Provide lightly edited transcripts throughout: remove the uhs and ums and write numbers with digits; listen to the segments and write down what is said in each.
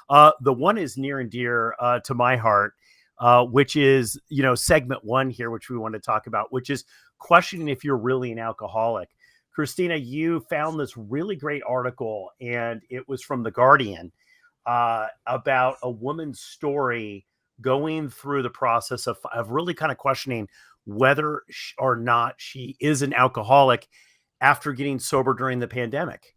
topics. The one is near and dear to my heart, which is, segment one here, which we want to talk about, which is questioning if you're really an alcoholic. Kristina, you found this really great article, and it was from The Guardian, about a woman's story going through the process of really kind of questioning whether or not she is an alcoholic after getting sober during the pandemic.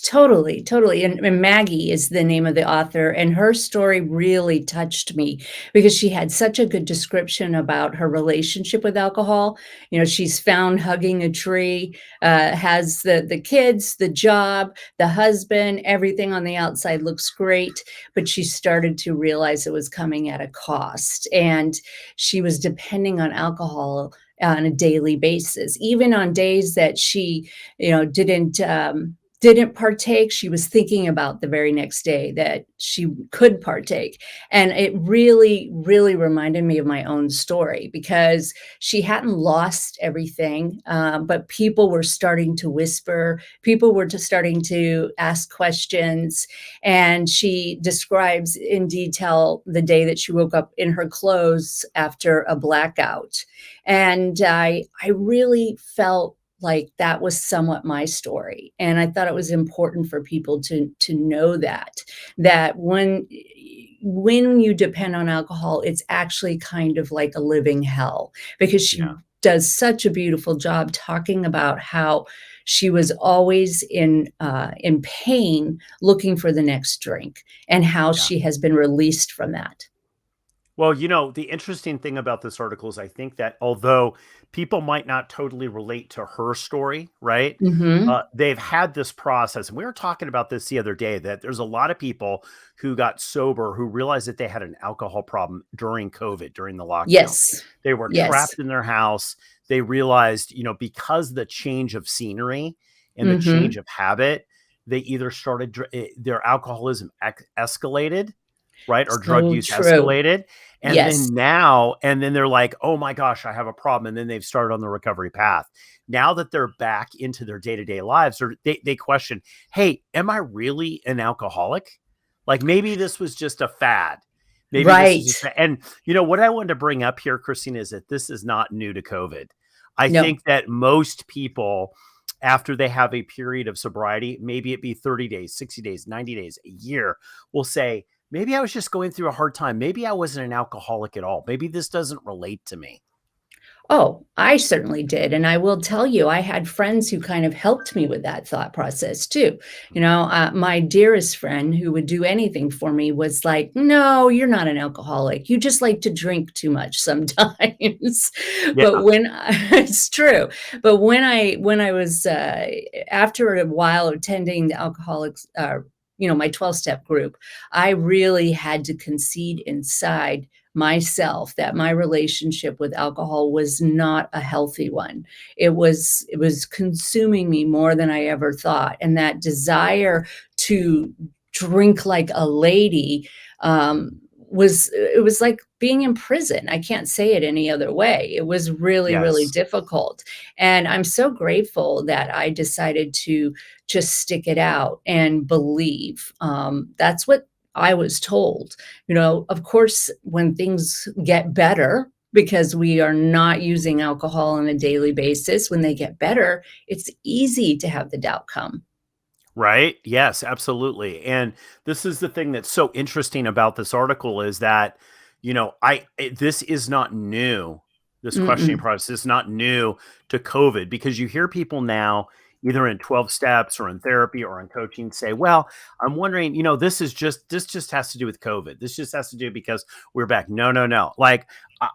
Totally, totally. And Maggie is the name of the author, and her story really touched me because she had such a good description about her relationship with alcohol. She's found hugging a tree, has the kids, the job, the husband, everything on the outside looks great, but she started to realize it was coming at a cost, and she was depending on alcohol on a daily basis, even on days that she, didn't partake. She was thinking about the very next day that she could partake. And it really, really reminded me of my own story because she hadn't lost everything, but people were starting to whisper. People were just starting to ask questions. And she describes in detail the day that she woke up in her clothes after a blackout. And I really felt like that was somewhat my story. And I thought it was important for people to know that when you depend on alcohol, it's actually kind of like a living hell, because she does such a beautiful job talking about how she was always in pain, looking for the next drink, and how she has been released from that. Well, the interesting thing about this article is I think that although people might not totally relate to her story, right? Mm-hmm. They've had this process. And we were talking about this the other day, that there's a lot of people who got sober who realized that they had an alcohol problem during COVID, during the lockdown. Yes. They were trapped in their house. They realized, because the change of scenery and the change of habit, they either started, their alcoholism escalated, right? Or drug use escalated. And then they're like, oh my gosh, I have a problem. And then they've started on the recovery path. Now that they're back into their day-to-day lives, or they question, hey, am I really an alcoholic? Like maybe this was just a fad. Maybe this is just, and what I wanted to bring up here, Kristina, is that this is not new to COVID. I think that most people, after they have a period of sobriety, maybe it be 30 days, 60 days, 90 days, a year, will say, maybe I was just going through a hard time. Maybe I wasn't an alcoholic at all. Maybe this doesn't relate to me. Oh, I certainly did. And I will tell you, I had friends who kind of helped me with that thought process too. My dearest friend, who would do anything for me, was like, no, you're not an alcoholic. You just like to drink too much sometimes. But it's true. But when I was, after a while of attending the alcoholics, my 12-step group, I really had to concede inside myself that my relationship with alcohol was not a healthy one. It was consuming me more than I ever thought. And that desire to drink like a lady, it was like being in prison. I can't say it any other way. It was really, really difficult. And I'm so grateful that I decided to just stick it out and believe. That's what I was told. Of course, when things get better, because we are not using alcohol on a daily basis, when they get better, it's easy to have the doubt come. Right? Yes, absolutely. And this is the thing that's so interesting about this article is that, this is not new. This questioning process is not new to COVID, because you hear people now, either in 12 steps or in therapy or in coaching, say, well, I'm wondering, this just has to do with COVID. This just has to do because we're back. No. Like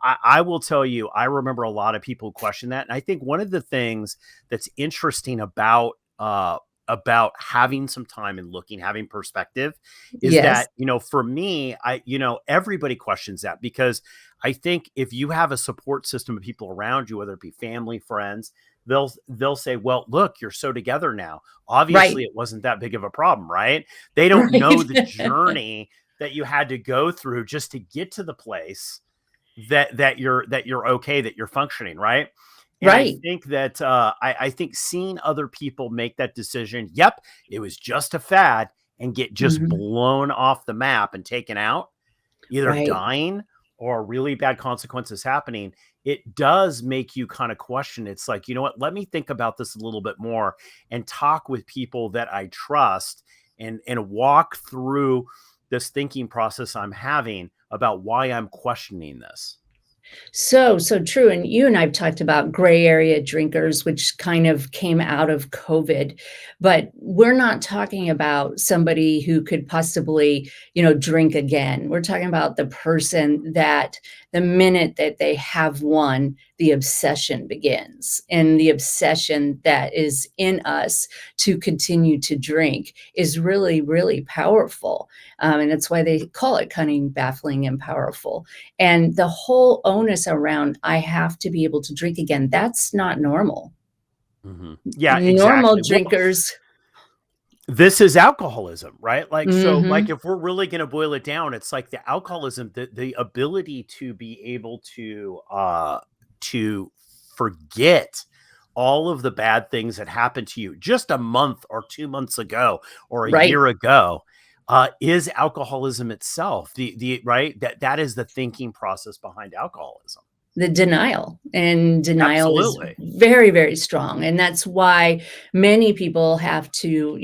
I will tell you, I remember a lot of people question that. And I think one of the things that's interesting about having some time and having perspective is that, for me, everybody questions that, because I think if you have a support system of people around you, whether it be family, friends, they'll say, well, look, you're so together now. Obviously it wasn't that big of a problem, right? They don't know the journey that you had to go through just to get to the place that you're okay, that you're functioning, right? And I think that I think seeing other people make that decision, yep, it was just a fad, and get just Mhm. blown off the map and taken out, either Right. dying or really bad consequences happening, it does make you kind of question. It's like, you know what, let me think about this a little bit more and talk with people that I trust and walk through this thinking process I'm having about why I'm questioning this. So true. And you and I've talked about gray area drinkers, which kind of came out of COVID. But we're not talking about somebody who could possibly, drink again. We're talking about the person that the minute that they have one, the obsession begins. And the obsession that is in us to continue to drink is really, really powerful. And that's why they call it cunning, baffling, and powerful. And the whole onus around, "I have to be able to drink again," that's not normal. Yeah, Normal exactly. Well, drinkers. this is alcoholism, right? Like, so, like, Mhm. if we're really going to boil it down, it's like the alcoholism, the ability to be able to forget all of the bad things that happened to you just a month or 2 months ago or a Right. year ago, is alcoholism itself. The right, that is the thinking process behind alcoholism. The denial, and denial is Absolutely. very, very strong, and that's why many people have to,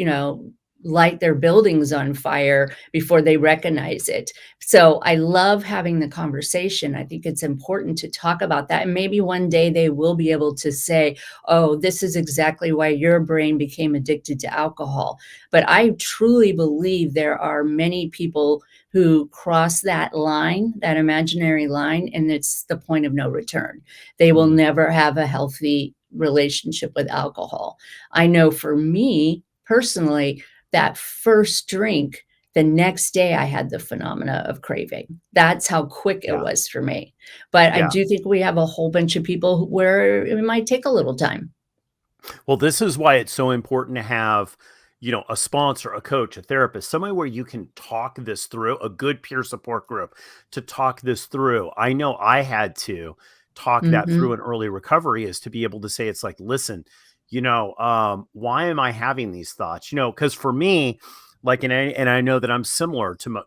light their buildings on fire before they recognize it. So, I love having the conversation. I think it's important to talk about that, and maybe one day they will be able to say, "Oh, this is exactly why your brain became addicted to alcohol." But I truly believe there are many people who cross that line, that imaginary line, and it's the point of no return. They will Mm, never have a healthy relationship with alcohol. I know for me personally, that first drink, the next day I had the phenomena of craving. That's how quick it yeah. was for me. But I Yeah. do think we have a whole bunch of people where it might take a little time. Well, this is why it's so important to have, a sponsor, a coach, a therapist, somebody where you can talk this through, a good peer support group to talk this through. I know I had to talk that through Mhm. in early recovery, is to be able to say, it's like, listen, why am I having these thoughts? Because for me, like, and I know that I'm similar to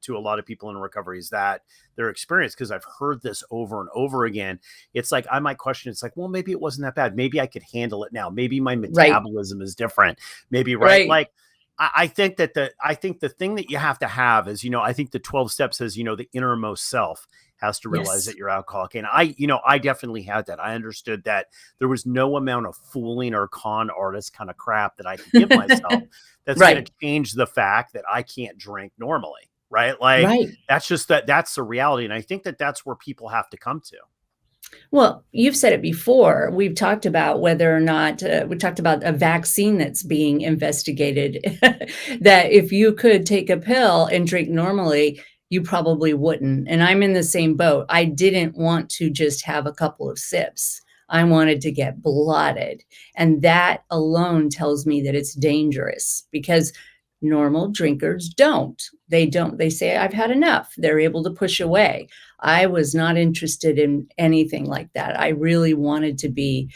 a lot of people in recovery, is that their experience, because I've heard this over and over again. It's like, I might question, it's like, well, maybe it wasn't that bad. Maybe I could handle it now. Maybe my Right. metabolism is different. Maybe, right? Right. Like, I think the thing that you have to have is, I think the 12 steps says, the innermost self has to realize Yes. that you're alcoholic. And I definitely had that. I understood that there was no amount of fooling or con artist kind of crap that I could give myself that's going Right. to change the fact that I can't drink normally. Right. Like, Right. that's the reality. And I think that that's where people have to come to. Well, you've said it before. We've talked about whether or not we talked about a vaccine that's being investigated. That if you could take a pill and drink normally, you probably wouldn't. And I'm in the same boat. I didn't want to just have a couple of sips. I wanted to get blotted. And that alone tells me that it's dangerous because normal drinkers don't. They don't. They say, I've had enough. They're able to push away. I was not interested in anything like that. I really wanted to be,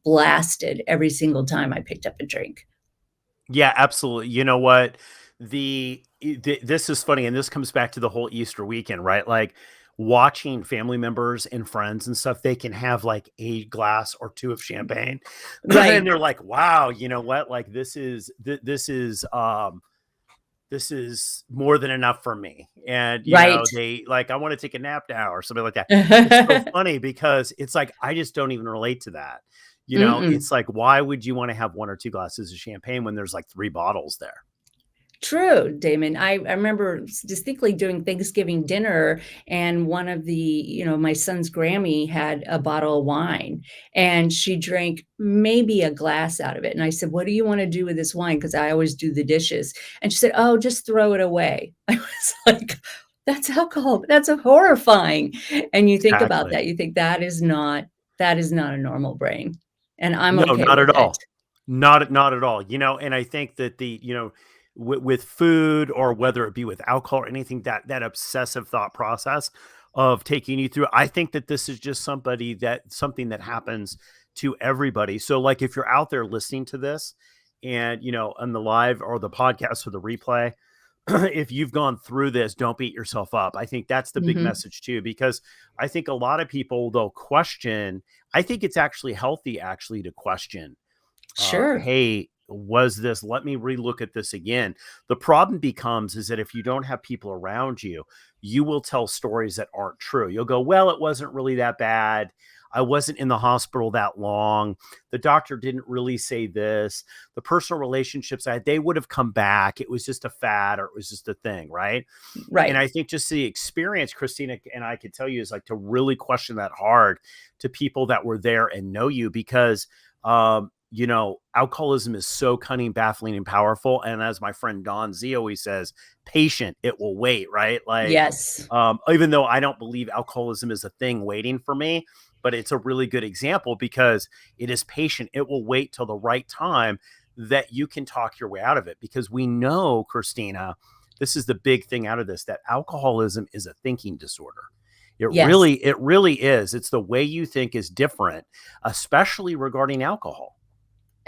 blasted every single time I picked up a drink. Yeah, absolutely. You know what? This is funny, and this comes back to the whole Easter weekend, right? Like, watching family members and friends and stuff, they can have like a glass or two of champagne, and Right, they're like, "Wow, you know what? Like, this is more than enough for me." And right. they like, "I want to take a nap now," or something like that. It's so funny because it's like, I just don't even relate to that. Mm-mm. It's like, why would you want to have one or two glasses of champagne when there's like three bottles there? True, Damon. I remember distinctly doing Thanksgiving dinner, and one of the, my son's Grammy had a bottle of wine, and she drank maybe a glass out of it. And I said, "What do you want to do with this wine?" Because I always do the dishes. And she said, "Oh, just throw it away." I was like, "That's alcohol. That's horrifying." And you think about Exactly. that. You think that is not a normal brain, and I'm No, okay not with at it. all. Not at all. And I think that with food, or whether it be with alcohol or anything, that obsessive thought process of taking you through, I think that this is just something that happens to everybody. So, like, if you're out there listening to this and, on the live or the podcast or the replay, if you've gone through this, don't beat yourself up. I think that's the big Mhm. message too, because I think a lot of people, they'll question. I think it's actually healthy actually to question, Sure. hey, was this, let me relook at this again. The problem becomes is that if you don't have people around you, you will tell stories that aren't true. You'll go, well, it wasn't really that bad. I wasn't in the hospital that long. The doctor didn't really say this. The personal relationships I had, they would have come back. It was just a fad, or it was just a thing, right? And Right. I think just the experience, Christina and I could tell you, is like to really question that hard to people that were there and know you, because alcoholism is so cunning, baffling, and powerful. And as my friend Don Z always says, patient, it will wait, right? Like, Yes. even though I don't believe alcoholism is a thing waiting for me, but it's a really good example because it is patient. It will wait till the right time that you can talk your way out of it. Because we know, Christina, this is the big thing out of this, that alcoholism is a thinking disorder. Yes. It really is. It's the way you think is different, especially regarding alcohol.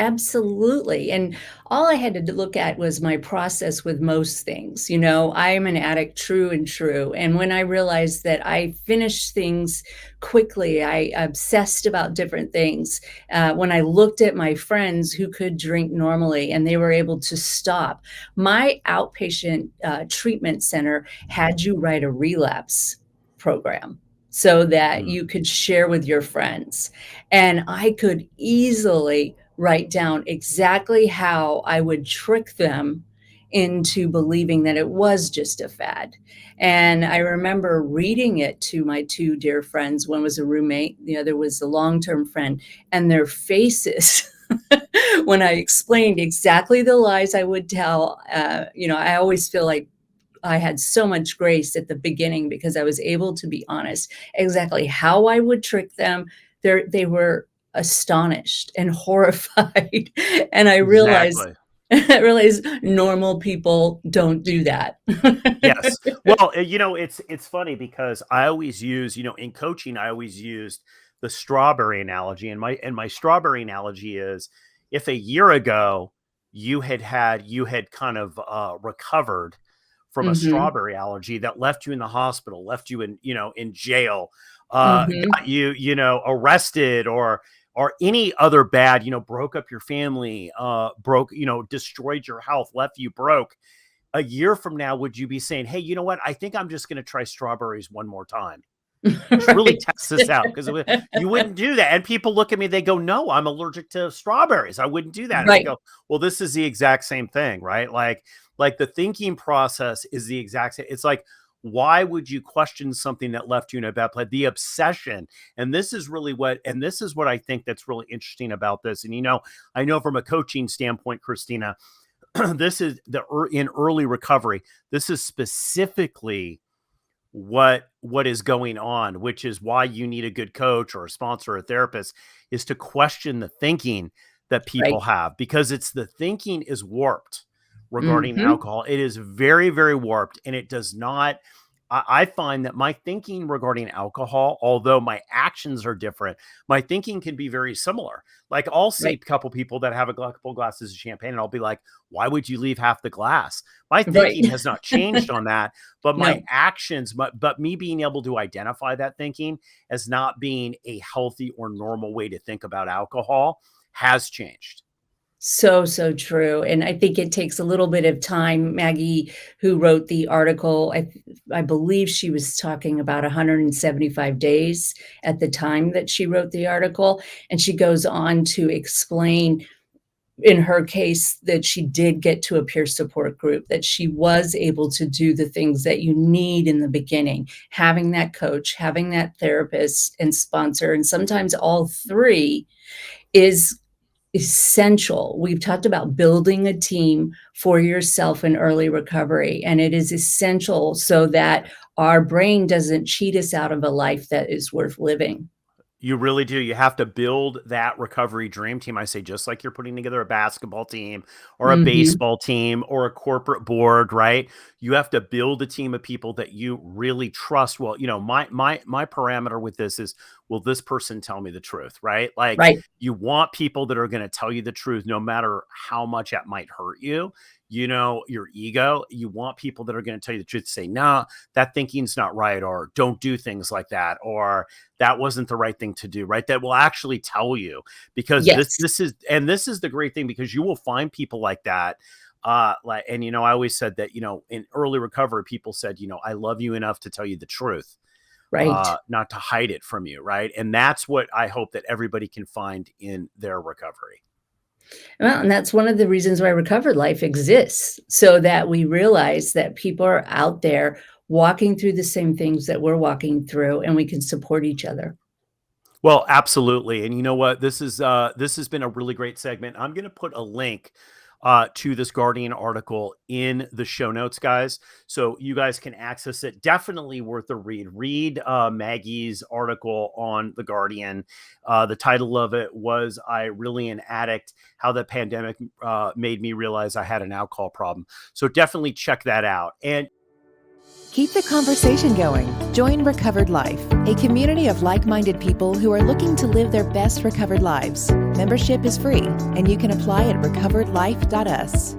Absolutely, and all I had to look at was my process with most things. I am an addict true and true, and when I realized that I finished things quickly, I obsessed about different things. When I looked at my friends who could drink normally and they were able to stop, my outpatient, treatment center had you write a relapse program so that Mm, you could share with your friends, and I could easily write down exactly how I would trick them into believing that it was just a fad. And I remember reading it to my 2 dear friends. One was a roommate, the other was a long-term friend, and their faces when I explained exactly the lies I would tell. I always feel like I had so much grace at the beginning because I was able to be honest exactly how I would trick them. They were astonished and horrified, and I realized exactly. I realized normal people don't do that. Yes. Well, it's funny because I always use, in coaching, I always used the strawberry analogy, and my strawberry analogy is, if a year ago you had kind of recovered from a Mhm, strawberry allergy that left you in the hospital, left you in jail, mhm. got you, arrested, or any other bad, broke up your family, broke, destroyed your health, left you broke. A year from now, would you be saying, hey, you know what? I think I'm just going to try strawberries one more time. Just really Right. test this out, because you wouldn't do that. And people look at me, they go, no, I'm allergic to strawberries. I wouldn't do that. And I Right. go, well, this is the exact same thing, right? Like the thinking process is the exact same. It's like, why would you question something that left you in a bad place? The obsession. And this is what I think that's really interesting about this. And, I know from a coaching standpoint, Christina, this is in early recovery. This is specifically what is going on, which is why you need a good coach or a sponsor or a therapist, is to question the thinking that people Right. have, because it's the thinking is warped regarding Mhm. alcohol. It is very, very warped, and it does not. I find that my thinking regarding alcohol, although my actions are different, my thinking can be very similar. Like, I'll see a Right. couple people that have a couple glasses of champagne, and I'll be like, why would you leave half the glass? My Right. thinking has not changed on that, but my No. actions, but me being able to identify that thinking as not being a healthy or normal way to think about alcohol has changed. So, so true, and I think it takes a little bit of time. Maggie, who wrote the article, I believe she was talking about 175 days at the time that she wrote the article, and she goes on to explain in her case that she did get to a peer support group, that she was able to do the things that you need in the beginning, having that coach, having that therapist and sponsor, and sometimes all 3 is essential. We've talked about building a team for yourself in early recovery, and it is essential so that our brain doesn't cheat us out of a life that is worth living. You really do. You have to build that recovery dream team. I say, just like you're putting together a basketball team or a Mhm. baseball team or a corporate board, right? You have to build a team of people that you really trust. Well, my parameter with this is, will this person tell me the truth, right? Like, Right. you want people that are going to tell you the truth no matter how much it might hurt you. Your ego. You want people that are going to tell you the truth, say, nah, that thinking's not right, or don't do things like that, or that wasn't the right thing to do, right? That will actually tell you, because Yes. this is the great thing, because you will find people like that. I always said that, in early recovery, people said, I love you enough to tell you the truth, Right. not to hide it from you. Right. And that's what I hope that everybody can find in their recovery. Well, and that's one of the reasons why Recovered Life exists, so that we realize that people are out there walking through the same things that we're walking through, and we can support each other. Well, absolutely. And you know what? This has been a really great segment. I'm going to put a link to this Guardian article in the show notes, guys, so you guys can access it. Definitely worth a read. Read Maggie's article on the Guardian. The title of it was "I Really an Addict: How the Pandemic Made Me Realize I Had an Alcohol Problem." So definitely check that out. And Keep the conversation going. Join Recovered Life, a community of like-minded people who are looking to live their best recovered lives. Membership is free, and you can apply at recoveredlife.us.